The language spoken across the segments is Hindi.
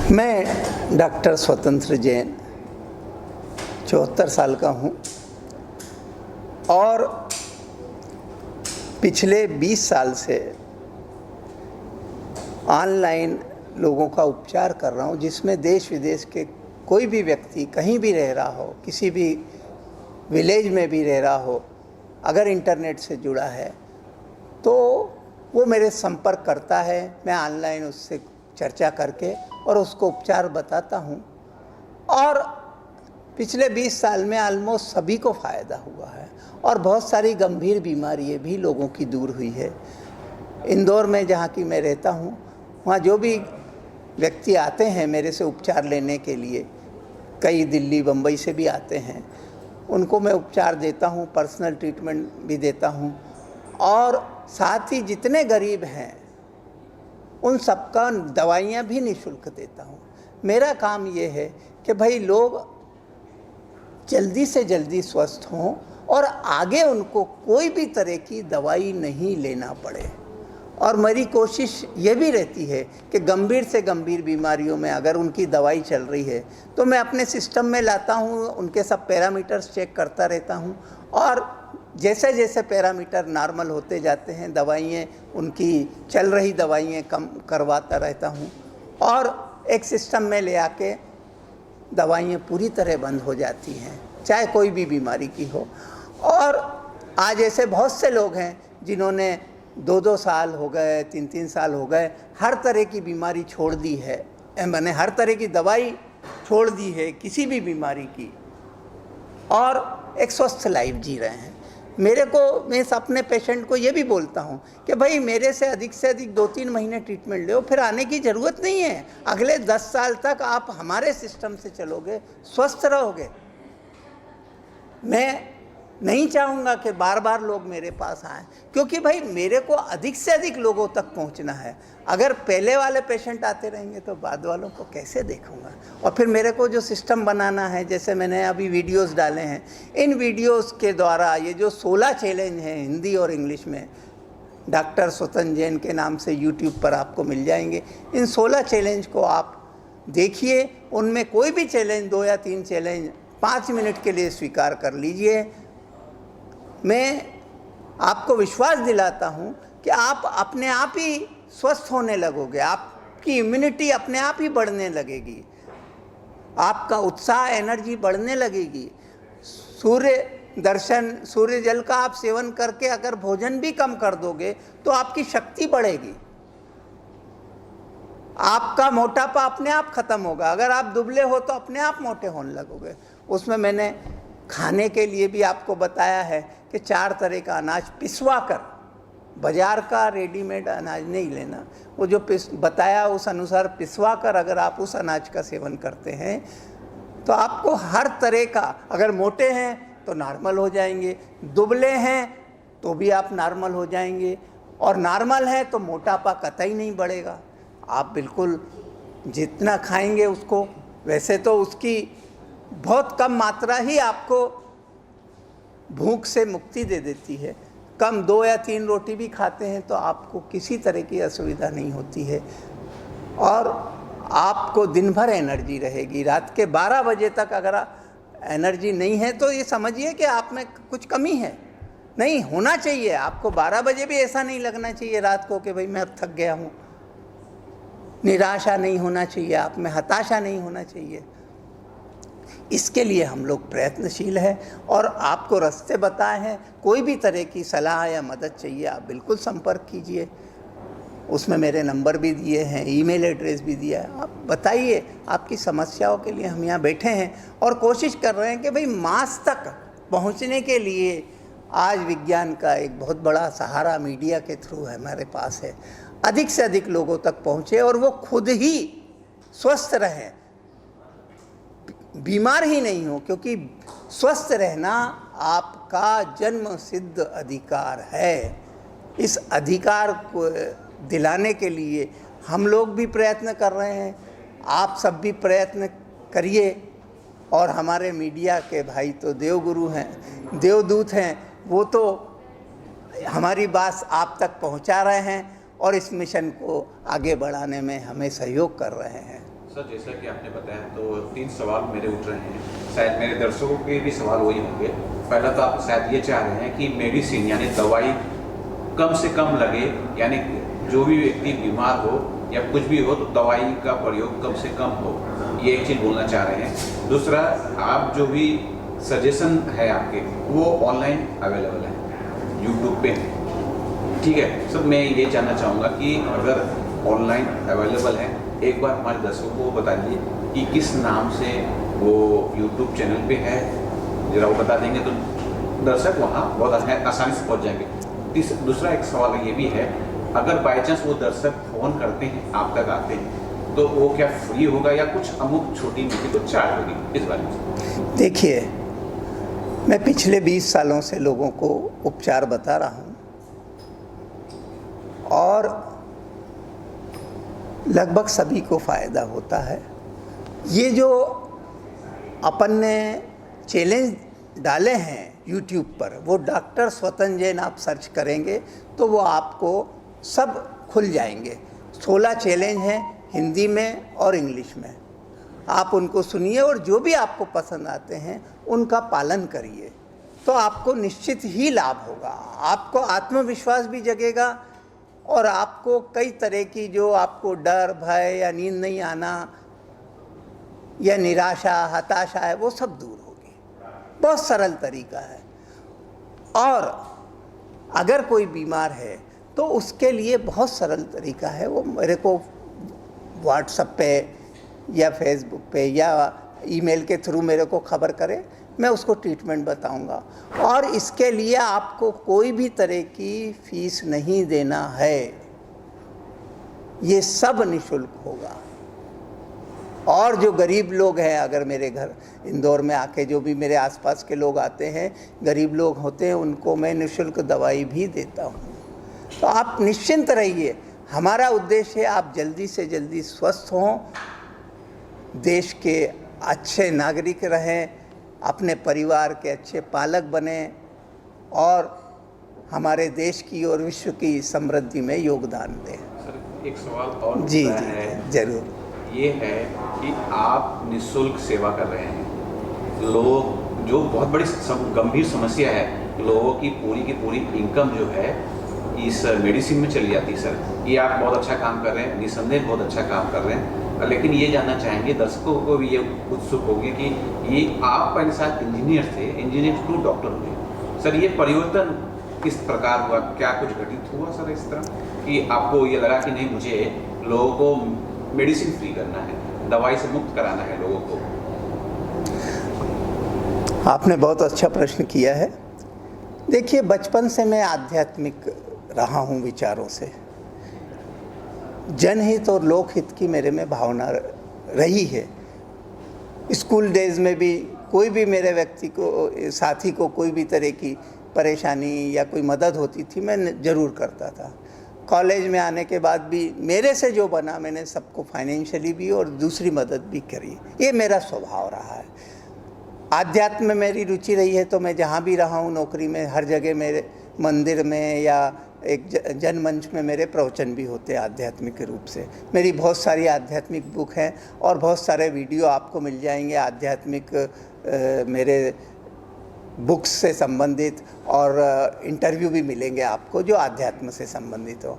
मैं डॉक्टर स्वतंत्र जैन 74 साल का हूँ और पिछले 20 साल से ऑनलाइन लोगों का उपचार कर रहा हूँ, जिसमें देश विदेश के कोई भी व्यक्ति कहीं भी रह रहा हो, किसी भी विलेज में भी रह रहा हो, अगर इंटरनेट से जुड़ा है तो वो मेरे संपर्क करता है। मैं ऑनलाइन उससे चर्चा करके और उसको उपचार बताता हूँ और पिछले 20 साल में ऑलमोस्ट सभी को फ़ायदा हुआ है और बहुत सारी गंभीर बीमारियाँ भी लोगों की दूर हुई है। इंदौर में जहाँ की मैं रहता हूँ, वहाँ जो भी व्यक्ति आते हैं मेरे से उपचार लेने के लिए, कई दिल्ली बम्बई से भी आते हैं, उनको मैं उपचार देता हूँ, पर्सनल ट्रीटमेंट भी देता हूँ और साथ ही जितने गरीब हैं उन सबका दवाइयाँ भी निःशुल्क देता हूँ। मेरा काम ये है कि भाई लोग जल्दी से जल्दी स्वस्थ हों और आगे उनको कोई भी तरह की दवाई नहीं लेना पड़े। और मेरी कोशिश ये भी रहती है कि गंभीर से गंभीर बीमारियों में अगर उनकी दवाई चल रही है तो मैं अपने सिस्टम में लाता हूँ, उनके सब पैरामीटर्स चेक करता रहता हूँ और जैसे जैसे पैरामीटर नॉर्मल होते जाते हैं, दवाइयाँ उनकी चल रही दवाइयाँ कम करवाता रहता हूँ और एक सिस्टम में ले आके दवाइयाँ पूरी तरह बंद हो जाती हैं, चाहे कोई भी बीमारी की हो। और आज ऐसे बहुत से लोग हैं जिन्होंने 2-2 साल हो गए, 3-3 साल हो गए, हर तरह की बीमारी छोड़ दी है, मैंने हर तरह की दवाई छोड़ दी है किसी भी बीमारी की, और एक स्वस्थ लाइफ जी रहे हैं। मैं अपने पेशेंट को ये भी बोलता हूँ कि भाई मेरे से अधिक 2-3 महीने ट्रीटमेंट लो, फिर आने की ज़रूरत नहीं है। अगले 10 साल तक आप हमारे सिस्टम से चलोगे, स्वस्थ रहोगे। मैं नहीं चाहूँगा कि बार बार लोग मेरे पास आएँ, क्योंकि भाई मेरे को अधिक से अधिक लोगों तक पहुँचना है। अगर पहले वाले पेशेंट आते रहेंगे तो बाद वालों को कैसे देखूँगा। और फिर मेरे को जो सिस्टम बनाना है, जैसे मैंने अभी वीडियोस डाले हैं, इन वीडियोस के द्वारा ये जो 16 चैलेंज हैं हिंदी और इंग्लिश में, डॉक्टर स्वतंत्र जैन के नाम से यूट्यूब पर आपको मिल जाएंगे। इन 16 चैलेंज को आप देखिए, उनमें कोई भी चैलेंज 2 या 3 चैलेंज 5 मिनट के लिए स्वीकार कर लीजिए। मैं आपको विश्वास दिलाता हूँ कि आप अपने आप ही स्वस्थ होने लगोगे, आपकी इम्यूनिटी अपने आप ही बढ़ने लगेगी, आपका उत्साह, एनर्जी बढ़ने लगेगी। सूर्य जल का आप सेवन करके अगर भोजन भी कम कर दोगे तो आपकी शक्ति बढ़ेगी, आपका मोटापा अपने आप खत्म होगा। अगर आप दुबले हो तो अपने आप मोटे होने लगोगे। उसमें मैंने खाने के लिए भी आपको बताया है कि 4 तरह का अनाज पिसवा कर, बाज़ार का रेडीमेड अनाज नहीं लेना, वो जो बताया उस अनुसार पिसवा कर अगर आप उस अनाज का सेवन करते हैं तो आपको हर तरह का, अगर मोटे हैं तो नॉर्मल हो जाएंगे, दुबले हैं तो भी आप नॉर्मल हो जाएंगे, और नॉर्मल है तो मोटापा कतई नहीं बढ़ेगा। आप बिल्कुल जितना खाएंगे उसको, वैसे तो उसकी बहुत कम मात्रा ही आपको भूख से मुक्ति दे देती है। कम 2 या 3 रोटी भी खाते हैं तो आपको किसी तरह की असुविधा नहीं होती है और आपको दिन भर एनर्जी रहेगी। रात के 12 बजे तक अगर एनर्जी नहीं है तो ये समझिए कि आप में कुछ कमी है। नहीं होना चाहिए, आपको 12 बजे भी ऐसा नहीं लगना चाहिए रात को कि भाई मैं अब थक गया हूँ। निराशा नहीं होना चाहिए, आप में हताशा नहीं होना चाहिए। इसके लिए हम लोग प्रयत्नशील हैं और आपको रास्ते बताए हैं। कोई भी तरह की सलाह या मदद चाहिए आप बिल्कुल संपर्क कीजिए। उसमें मेरे नंबर भी दिए हैं, ईमेल एड्रेस भी दिया है। आप बताइए, आपकी समस्याओं के लिए हम यहाँ बैठे हैं और कोशिश कर रहे हैं कि भाई मास तक पहुँचने के लिए आज विज्ञान का एक बहुत बड़ा सहारा मीडिया के थ्रू है, हमारे पास है। अधिक से अधिक लोगों तक पहुँचे और वो खुद ही स्वस्थ रहें, बीमार ही नहीं हो, क्योंकि स्वस्थ रहना आपका जन्म सिद्ध अधिकार है। इस अधिकार को दिलाने के लिए हम लोग भी प्रयत्न कर रहे हैं, आप सब भी प्रयत्न करिए। और हमारे मीडिया के भाई तो देवगुरु हैं, देवदूत हैं, वो तो हमारी बात आप तक पहुंचा रहे हैं और इस मिशन को आगे बढ़ाने में हमें सहयोग कर रहे हैं। सर जैसा कि आपने बताया तो 3 सवाल मेरे उठ रहे हैं, शायद मेरे दर्शकों के भी सवाल वही होंगे। पहला तो आप शायद ये चाह रहे हैं कि मेडिसिन यानी दवाई कम से कम लगे, यानी जो भी व्यक्ति बीमार हो या कुछ भी हो तो दवाई का प्रयोग कम से कम हो, ये एक चीज़ बोलना चाह रहे हैं। दूसरा, आप जो भी सजेशन है आपके वो ऑनलाइन अवेलेबल है, यूट्यूब पे, ठीक है सर। मैं ये जानना चाहूँगा कि अगर ऑनलाइन अवेलेबल है, एक बार हमारे दर्शकों को बता दीजिए कि किस नाम से वो यूट्यूब चैनल पे है, जरा वो बता देंगे तो दर्शक वहाँ बहुत आसानी से पहुँच जाएंगे। दूसरा एक सवाल ये भी है, अगर बाई चांस वो दर्शक फ़ोन करते हैं, आप तक आते हैं, तो वो क्या फ्री होगा या कुछ अमुक छोटी मोटी तो चार्ज होगी, इस बारे में? देखिए, मैं पिछले 20 सालों से लोगों को उपचार बता रहा हूँ और लगभग सभी को फ़ायदा होता है। ये जो अपन ने चैलेंज डाले हैं YouTube पर, वो डॉक्टर स्वतंत्र जैन आप सर्च करेंगे तो वो आपको सब खुल जाएंगे। 16 चैलेंज हैं हिंदी में और इंग्लिश में, आप उनको सुनिए और जो भी आपको पसंद आते हैं उनका पालन करिए, तो आपको निश्चित ही लाभ होगा। आपको आत्मविश्वास भी जगेगा और आपको कई तरह की जो आपको डर, भय या नींद नहीं आना या निराशा, हताशा है, वो सब दूर होगी। बहुत सरल तरीका है। और अगर कोई बीमार है तो उसके लिए बहुत सरल तरीका है, वो मेरे को व्हाट्सएप पे या फेसबुक पे या ईमेल के थ्रू मेरे को खबर करे, मैं उसको ट्रीटमेंट बताऊंगा। और इसके लिए आपको कोई भी तरह की फीस नहीं देना है, ये सब निःशुल्क होगा। और जो गरीब लोग हैं, अगर मेरे घर इंदौर में आके जो भी मेरे आसपास के लोग आते हैं, गरीब लोग होते हैं, उनको मैं निःशुल्क दवाई भी देता हूँ। तो आप निश्चिंत रहिए, हमारा उद्देश्य है आप जल्दी से जल्दी स्वस्थ हों, देश के अच्छे नागरिक रहें, अपने परिवार के अच्छे पालक बने और हमारे देश की और विश्व की समृद्धि में योगदान दें। सर एक सवाल और जी है, जरूर। ये है कि आप निःशुल्क सेवा कर रहे हैं, लोग जो बहुत बड़ी गंभीर समस्या है, लोगों की पूरी इनकम जो है इस मेडिसिन में चली जाती है। सर ये आप बहुत अच्छा काम कर रहे हैं, निसंदेह बहुत अच्छा काम कर रहे हैं, लेकिन ये जानना चाहेंगे, दर्शकों को भी ये उत्सुक होगी कि ये आप पहले साथ इंजीनियर थे, इंजीनियर टू डॉक्टर हुए, सर ये परिवर्तन किस प्रकार हुआ, क्या कुछ घटित हुआ सर इस तरह कि आपको ये लगा कि नहीं, मुझे लोगों को मेडिसिन फ्री करना है, दवाई से मुक्त कराना है लोगों को? आपने बहुत अच्छा प्रश्न किया है। देखिए, बचपन से मैं आध्यात्मिक रहा हूँ विचारों से। जनहित और लोकहित की मेरे में भावना रही है। स्कूल डेज में भी कोई भी मेरे व्यक्ति को, साथी को कोई भी तरह की परेशानी या कोई मदद होती थी, मैं ज़रूर करता था। कॉलेज में आने के बाद भी मेरे से जो बना, मैंने सबको फाइनेंशियली भी और दूसरी मदद भी करी। ये मेरा स्वभाव रहा है। आध्यात्म में मेरी रुचि रही है, तो मैं जहाँ भी रहा हूँ, नौकरी में, हर जगह मेरे मंदिर में या एक जनमंच में मेरे प्रवचन भी होते हैं आध्यात्मिक रूप से। मेरी बहुत सारी आध्यात्मिक बुक हैं और बहुत सारे वीडियो आपको मिल जाएंगे आध्यात्मिक मेरे बुक्स से संबंधित, और इंटरव्यू भी मिलेंगे आपको जो आध्यात्म से संबंधित हो।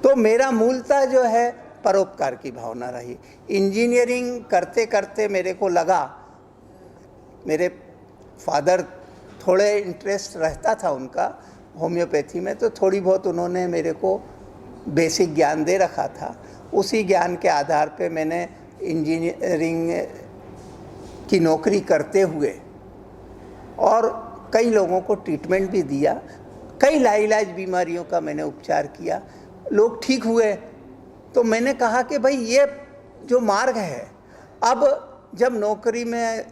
तो मेरा मूलतः जो है परोपकार की भावना रही। इंजीनियरिंग करते करते मेरे को लगा, मेरे फादर थोड़े इंटरेस्ट रहता था उनका होम्योपैथी में, तो थोड़ी बहुत उन्होंने मेरे को बेसिक ज्ञान दे रखा था। उसी ज्ञान के आधार पे मैंने इंजीनियरिंग की नौकरी करते हुए और कई लोगों को ट्रीटमेंट भी दिया। कई लाइलाज बीमारियों का मैंने उपचार किया, लोग ठीक हुए। तो मैंने कहा कि भाई ये जो मार्ग है, अब जब नौकरी में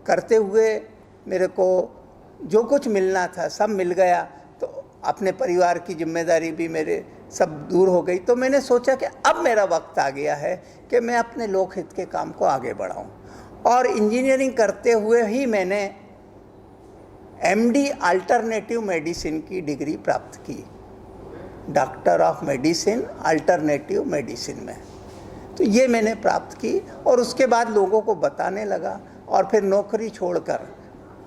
करते हुए मेरे को जो कुछ मिलना था सब मिल गया, तो अपने परिवार की जिम्मेदारी भी मेरे सब दूर हो गई। तो मैंने सोचा कि अब मेरा वक्त आ गया है कि मैं अपने लोकहित के काम को आगे बढ़ाऊं। और इंजीनियरिंग करते हुए ही मैंने MD अल्टरनेटिव मेडिसिन की डिग्री प्राप्त की, doctor of medicine alternative medicine में। तो ये मैंने प्राप्त की और उसके बाद लोगों को बताने लगा और फिर नौकरी छोड़कर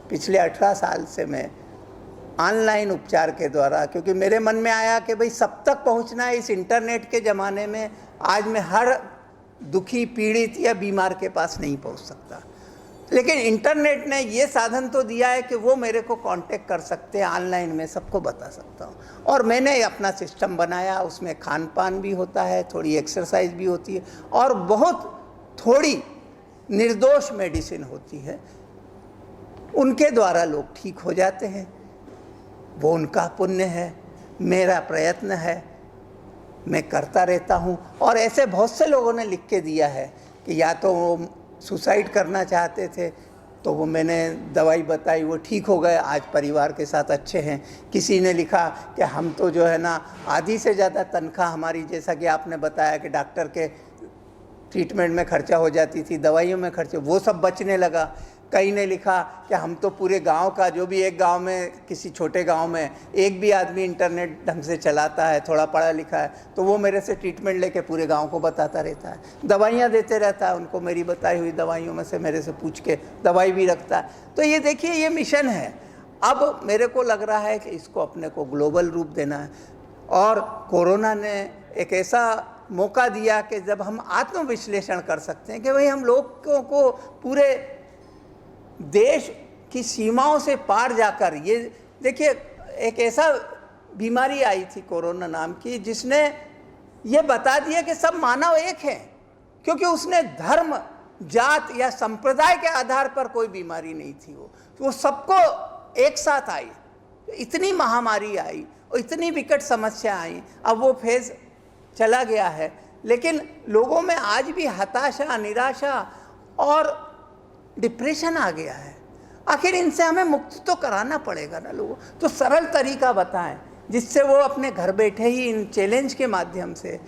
पिछले 18 साल से मैं ऑनलाइन उपचार के द्वारा, क्योंकि मेरे मन में आया कि भाई सब तक पहुंचना है इस इंटरनेट के ज़माने में। आज मैं हर दुखी, पीड़ित या बीमार के पास नहीं पहुंच सकता, लेकिन इंटरनेट ने ये साधन तो दिया है कि वो मेरे को कांटेक्ट कर सकते हैं, ऑनलाइन में सबको बता सकता हूँ। और मैंने अपना सिस्टम बनाया, उसमें खान पान भी होता है, थोड़ी एक्सरसाइज भी होती है और बहुत थोड़ी निर्दोष मेडिसिन होती है, उनके द्वारा लोग ठीक हो जाते हैं। वो उनका पुण्य है, मेरा प्रयत्न है, मैं करता रहता हूँ। और ऐसे बहुत से लोगों ने लिख के दिया है कि या तो वो सुसाइड करना चाहते थे तो वो मैंने दवाई बताई, वो ठीक हो गए, आज परिवार के साथ अच्छे हैं। किसी ने लिखा कि हम तो जो है ना आधी से ज़्यादा तनख्वाह हमारी, जैसा कि आपने बताया कि डॉक्टर के ट्रीटमेंट में खर्चा हो जाती थी, दवाइयों में खर्चे, वो सब बचने लगा। कई ने लिखा कि हम तो पूरे गांव का, जो भी एक गांव में, किसी छोटे गांव में एक भी आदमी इंटरनेट ढंग से चलाता है, थोड़ा पढ़ा लिखा है, तो वो मेरे से ट्रीटमेंट लेके पूरे गांव को बताता रहता है, दवाइयाँ देते रहता है उनको, मेरी बताई हुई दवाइयों में से मेरे से पूछ के दवाई भी रखता है। तो ये देखिए, ये मिशन है। अब मेरे को लग रहा है कि इसको अपने को ग्लोबल रूप देना है। और कोरोना ने एक ऐसा मौका दिया कि जब हम आत्मविश्लेषण कर सकते हैं कि भाई हम लोगों को पूरे देश की सीमाओं से पार जाकर, ये देखिए एक ऐसा बीमारी आई थी कोरोना नाम की, जिसने ये बता दिया कि सब मानव एक हैं, क्योंकि उसने धर्म, जात या संप्रदाय के आधार पर कोई बीमारी नहीं थी। वो सबको एक साथ आई। इतनी महामारी आई और इतनी विकट समस्या आई। अब वो फेज चला गया है, लेकिन लोगों में आज भी हताशा, निराशा और डिप्रेशन आ गया है। आखिर इनसे हमें मुक्त तो कराना पड़ेगा ना लोगों। तो सरल तरीका बताएं जिससे वो अपने घर बैठे ही इन चैलेंज के माध्यम से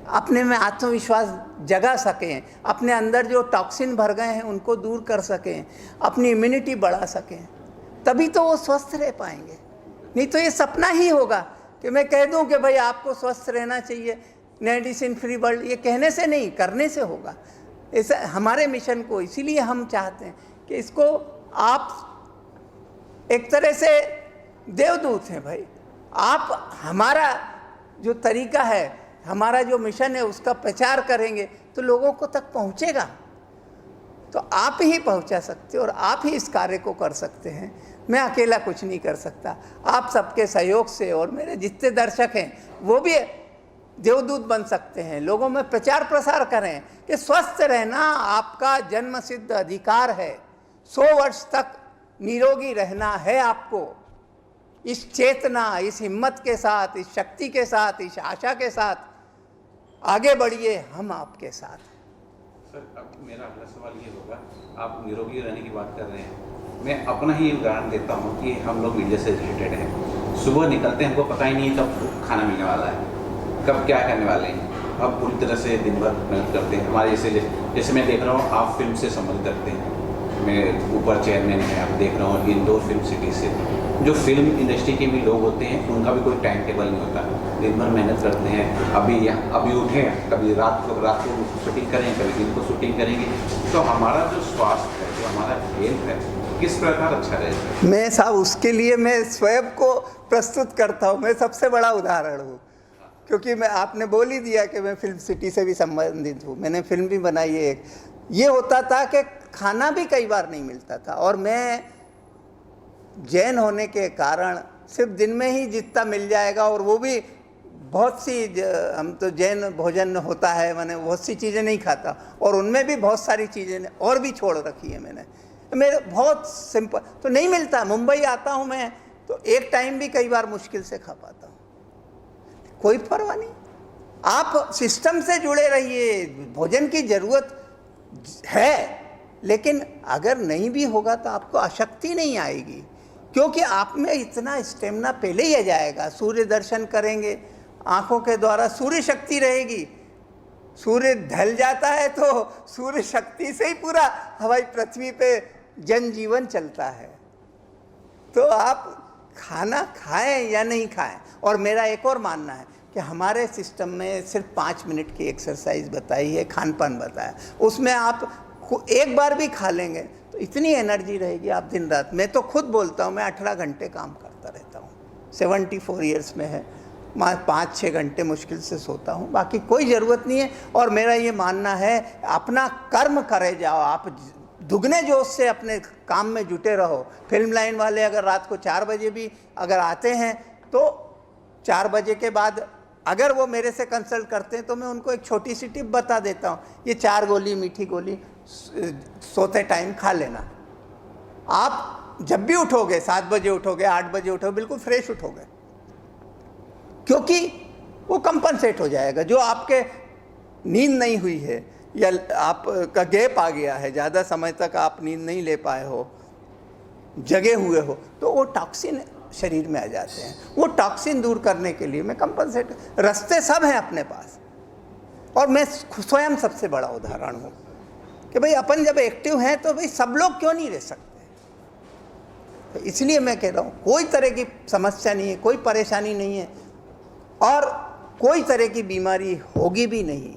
अपने में आत्मविश्वास जगा सकें, अपने अंदर जो टॉक्सिन भर गए हैं उनको दूर कर सकें, अपनी इम्यूनिटी बढ़ा सकें, तभी तो वो स्वस्थ रह पाएंगे। नहीं तो ये सपना ही होगा कि मैं कह दूं कि भाई आपको स्वस्थ रहना चाहिए, मेडिसिन फ्री वर्ल्ड, ये कहने से नहीं, करने से होगा। ऐसा हमारे मिशन को, इसीलिए हम चाहते हैं कि इसको आप एक तरह से देवदूत हैं भाई। आप हमारा जो तरीका है, हमारा जो मिशन है, उसका प्रचार करेंगे तो लोगों को तक पहुंचेगा। तो आप ही पहुंचा सकते हो और आप ही इस कार्य को कर सकते हैं। मैं अकेला कुछ नहीं कर सकता। आप सबके सहयोग से, और मेरे जितने दर्शक हैं वो भी देवदूत बन सकते हैं। लोगों में प्रचार प्रसार करें कि स्वस्थ रहना आपका जन्मसिद्ध अधिकार है। 100 वर्ष तक निरोगी रहना है आपको। इस चेतना, इस हिम्मत के साथ, इस शक्ति के साथ, इस आशा के साथ आगे बढ़िए, हम आपके साथ। सर, अब मेरा अगला सवाल ये होगा, आप निरोगी रहने की बात कर रहे हैं, मैं अपना ही उदाहरण देता हूँ कि हम लोग मीडिया से रिलेटेड हैं। सुबह निकलते हैं, हमको पता ही नहीं कब खाना मिलने वाला है, कब क्या करने वाले हैं। अब पूरी तरह से दिन भर मेहनत करते हैं। हमारे जैसे मैं देख रहा हूँ, आप फिल्म से संबंधित रखते हैं, मैं ऊपर चेयरमैन है, आप देख रहा हूँ इंदौर फिल्म सिटी से। जो फिल्म इंडस्ट्री के भी लोग होते हैं, उनका भी कोई टाइम टेबल नहीं होता, दिन भर मेहनत करते हैं। अभी उठें, कभी रात को शूटिंग करें, कभी दिन को शूटिंग करेंगे। तो हमारा जो स्वास्थ्य है, जो हमारा हेल्थ है, किस प्रकार अच्छा रहेगा? मैं साहब उसके लिए मैं स्वयं को प्रस्तुत करता हूँ। मैं सबसे बड़ा उदाहरण हूँ, क्योंकि मैं, आपने बोल ही दिया कि मैं फिल्म सिटी से भी संबंधित हूँ। मैंने फिल्म भी बनाई है एक। ये होता था कि खाना भी कई बार नहीं मिलता था, और मैं जैन होने के कारण सिर्फ दिन में ही जितना मिल जाएगा, और वो भी बहुत सी, हम तो जैन भोजन होता है, मैंने बहुत सी चीज़ें नहीं खाता, और उनमें भी बहुत सारी चीज़ें और भी छोड़ रखी है मैंने। मेरे बहुत सिंपल तो नहीं मिलता। मुंबई आता हूँ मैं तो एक टाइम भी कई बार मुश्किल से खा पाता हूँ। कोई परवाह नहीं, आप सिस्टम से जुड़े रहिए। भोजन की ज़रूरत है, लेकिन अगर नहीं भी होगा तो आपको अशक्ति नहीं आएगी, क्योंकि आप में इतना स्टेमिना पहले ही आ जाएगा। सूर्य दर्शन करेंगे, आँखों के द्वारा सूर्य शक्ति रहेगी। सूर्य ढल जाता है तो सूर्य शक्ति से ही पूरा हमारी पृथ्वी पे जनजीवन चलता है। तो आप खाना खाएं या नहीं खाएं। और मेरा एक और मानना है, कि हमारे सिस्टम में सिर्फ 5 मिनट की एक्सरसाइज बताई है, खान पान बताया, उसमें आप एक बार भी खा लेंगे तो इतनी एनर्जी रहेगी आप दिन रात। मैं तो खुद बोलता हूँ, मैं 18 घंटे काम करता रहता हूँ, 74 ईयर्स में है, मैं 5-6 घंटे मुश्किल से सोता हूँ, बाकी कोई ज़रूरत नहीं है। और मेरा ये मानना है अपना कर्म करे जाओ, आप दुगने जोश से अपने काम में जुटे रहो। फिल्म लाइन वाले अगर रात को 4 बजे भी अगर आते हैं तो 4 बजे के बाद अगर वो मेरे से कंसल्ट करते हैं तो मैं उनको एक छोटी सी टिप बता देता हूँ, ये 4 गोली मीठी गोली सोते टाइम खा लेना। आप जब भी उठोगे, 7 बजे उठोगे, 8 बजे उठोगे, बिल्कुल फ्रेश उठोगे, क्योंकि वो कंपनसेट हो जाएगा। जो आपके नींद नहीं हुई है या आपका गैप आ गया है, ज़्यादा समय तक आप नींद नहीं ले पाए हो, जगे हुए हो, तो वो टॉक्सिन शरीर में आ जाते हैं। वो टॉक्सिन दूर करने के लिए मैं कंपनसेट, रास्ते सब हैं अपने पास। और मैं स्वयं सबसे बड़ा उदाहरण हूँ कि भाई अपन जब एक्टिव हैं तो भाई सब लोग क्यों नहीं रह सकते। तो इसलिए मैं कह रहा हूँ कोई तरह की समस्या नहीं है, कोई परेशानी नहीं है और कोई तरह की बीमारी होगी भी नहीं,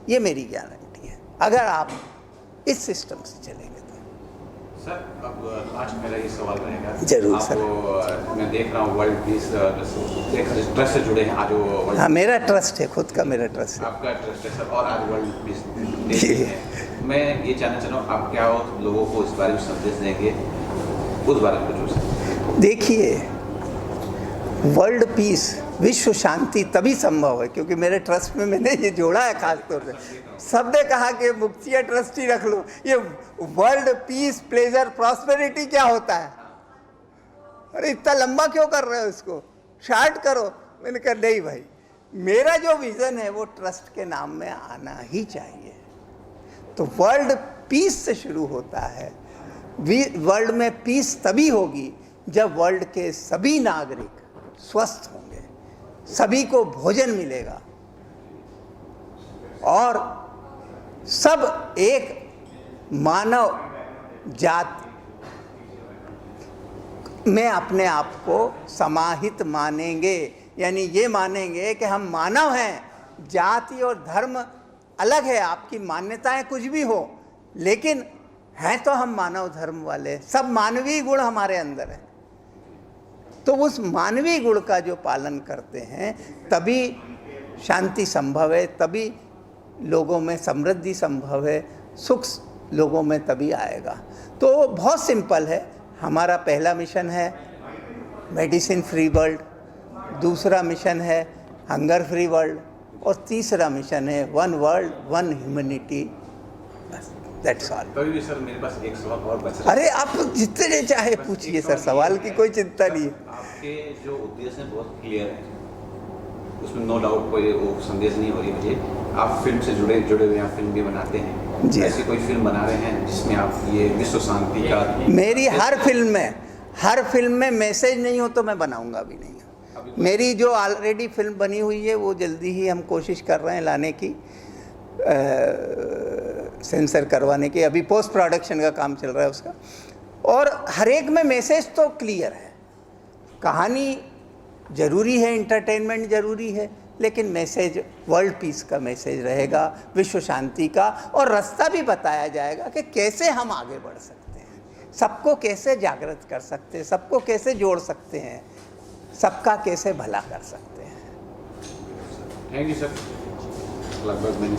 ये मेरी गारंटी है अगर आप इस सिस्टम से चलेंगे तो। सर अब लास्ट मेरा ये सवाल रहेगा। जरूर सर। मैं देख रहा हूँ वर्ल्ड पीस ट्रस्ट से जुड़े हैं आज वो। हाँ, मेरा ट्रस्ट है, खुद का मेरा ट्रस्ट है। आपका ट्रस्ट है सर, और आज वर्ल्ड पीस डे है। मैं ये जानना चाह रहा हूँ आप क्या लोगों को इस बारे में संदेश देंगे, उस बारे में कुछ। देखिए, वर्ल्ड पीस, विश्व शांति तभी संभव है क्योंकि मेरे ट्रस्ट में मैंने ये जोड़ा है खास तौर से। सबने कहा कि मुक्तिया ट्रस्ट ही रख लो, ये वर्ल्ड पीस प्लेजर प्रॉस्पेरिटी क्या होता है, अरे इतना लंबा क्यों कर रहे हो, इसको शार्ट करो। मैंने कहा नहीं भाई, मेरा जो विजन है वो ट्रस्ट के नाम में आना ही चाहिए। तो वर्ल्ड पीस से शुरू होता है। वर्ल्ड में पीस तभी होगी जब वर्ल्ड के सभी नागरिक स्वस्थ होंगे, सभी को भोजन मिलेगा और सब एक मानव जात में अपने आप को समाहित मानेंगे। यानी ये मानेंगे कि हम मानव हैं, जाति और धर्म अलग है, आपकी मान्यताएं कुछ भी हो, लेकिन हैं तो हम मानव धर्म वाले, सब मानवीय गुण हमारे अंदर है। तो उस मानवीय गुण का जो पालन करते हैं तभी शांति संभव है, तभी लोगों में समृद्धि संभव है, सुख लोगों में तभी आएगा। तो बहुत सिंपल है, हमारा पहला मिशन है मेडिसिन फ्री वर्ल्ड, दूसरा मिशन है हंगर फ्री वर्ल्ड और तीसरा मिशन है वन वर्ल्ड वन ह्यूमैनिटी। बस दैट्स ऑल। कभी भी सर मेरे पास एक सवाल और बच रहा है। अरे आप जितने चाहे पूछिए सर, सवाल की कोई चिंता नहीं है। आपके जो उद्देश्य हैं बहुत क्लियर है, उसमें नो डाउट कोई वो संदेश नहीं हो रही मुझे। आप फिल्म से जुड़े हुए हैं, फिल्म भी बनाते हैं जी। ऐसी कोई फिल्म बना रहे हैं जिसमें आप ये विश्व शांति का? मेरी हर फिल्म में मैसेज नहीं हो तो मैं बनाऊंगा भी नहीं। मेरी जो ऑलरेडी फिल्म बनी हुई है वो जल्दी ही हम कोशिश कर रहे हैं लाने की, सेंसर करवाने की, अभी पोस्ट प्रोडक्शन का काम चल रहा है उसका। और हर एक में मैसेज तो क्लियर है, कहानी ज़रूरी है, इंटरटेनमेंट ज़रूरी है, लेकिन मैसेज वर्ल्ड पीस का मैसेज रहेगा, विश्व शांति का, और रास्ता भी बताया जाएगा कि कैसे हम आगे बढ़ सकते हैं, सबको कैसे जागृत कर सकते हैं, सबको कैसे जोड़ सकते हैं, सबका कैसे भला कर सकते हैं। Thank you sir. लगभग मैंने